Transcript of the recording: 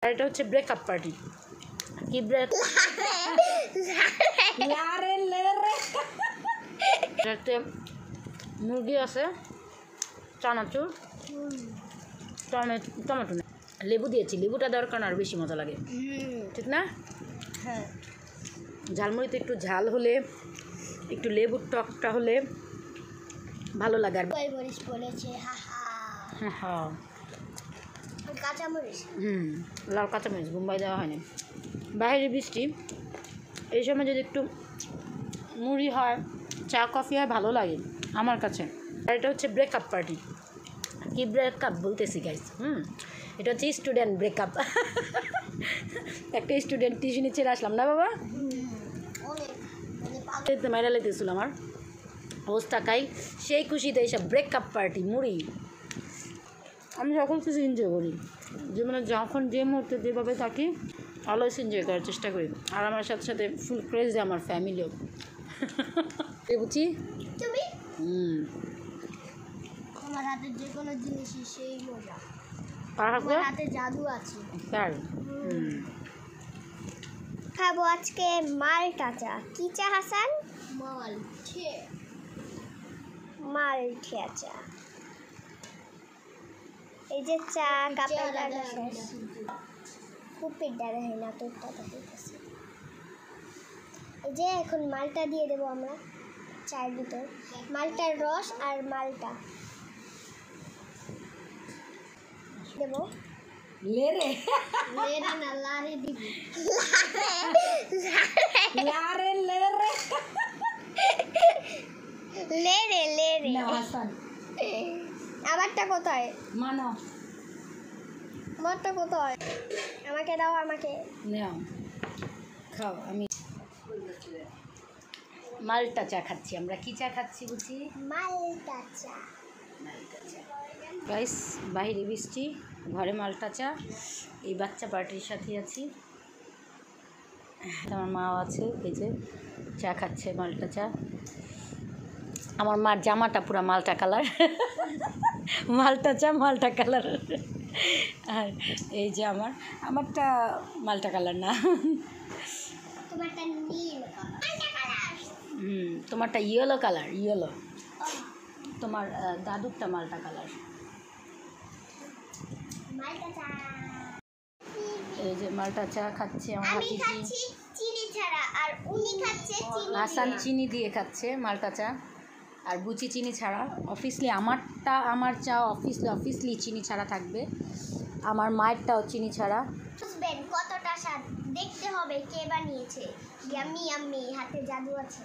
আর এটা হচ্ছে breakup party. কি ব্রেক মুরগি আছে, চানাচুর, টমেটো লেবু দিয়েছি, লেবুটা দেওয়ার কারণে আরও বেশি মজা লাগে, ঠিক না? হ্যাঁ, ঝালমুড়িতে একটু ঝাল হলে, একটু লেবুর টকটা হলে ভালো লাগে। আর মরিচ পড়েছে, হ্যাঁ, কাঁচামরিচ, লাল কাঁচামরিচ বোম্বাই দেওয়া হয়নি। বাইরে বৃষ্টি, এই সময় যদি একটু মুড়ি হয়, চা কফি হয়, ভালো লাগে আমার কাছে। আর এটা হচ্ছে ব্রেকআপ পার্টি। কি ব্রেকআপ বলতেছি গাইস, এটা হচ্ছে স্টুডেন্ট ব্রেকআপ। একটা স্টুডেন্ট টিউশনি ছেড়ে আসলাম না বাবা, মাইরা লেতেছিল আমার অবস্থা খাই, সেই খুশিতে এইসব ব্রেকআপ পার্টি মুড়ি। আমি সকল কিছু এনজয় করি, যে মানে যখন যে মুহূর্তে যেভাবে থাকি অলওয়েজ এনজয় করার চেষ্টা করি। আর আমার সাথে সাথে ফুল ক্রেজ আমার ফ্যামিলিও। বুঝি তুমি আমার হাতে যে কোনো জিনিসই সেই মজা, আমার হাতে জাদু আছে। তার খাবো আজকে মালটা চা। কি চা হাসান? মালটা চা। এই যে চা কাপে লাগা শেষ, খুব পেটটা দেখে না, তোরটা দেখতেছি। এই যে এখন মালটা দিয়ে দেবো আমরা চায়ের ভিতর, মালটার রস আর মালটা দেবো। লেরে লেরে না, লারে দিবি। লারে লেরে লেরে লেরে না হাসান, আমারটা কোথায়? মানো আমারটা কোথায়? আমাকে দাও, আমাকে নাও, খাও। আমি মালটা চা খাচ্ছি। আমরা কি চা খাচ্ছি বুঝি? মালটা চা। গাইস, বাইরে বৃষ্টি, ঘরে মালটা চা। এই বাচ্চা পার্টির সাথে আছি, আমার মাও আছে, এই যে চা খাচ্ছে মালটা চা। আমার মার জামাটা পুরো মালটা কালার, মালটা চা মালটা কালার। আর এই যে আমারটা মালটা কালার না, তোমারটা নীল কালার। তোমারটা ইয়েলো কালার, ইয়েলো। তোমার দাদুরটা মালটা কালার। এই যে মালটা চা খাচ্ছে আমার আমি খাচ্ছি চিনি ছাড়া, আর উনি খাচ্ছে চিনি। হাসান চিনি দিয়ে খাচ্ছে মালটা চা, আর বুচি চিনি ছাড়া। অফিসলি আমারটা, আমার চা অফিসলি চিনি ছাড়া থাকবে, আমার মায়েরটাও চিনি ছাড়া। বুঝবেন কতটা স্বাদ, দেখতে হবে কে বানিয়েছে। ইয়াম্মি ইয়াম্মি, হাতে জাদু আছে।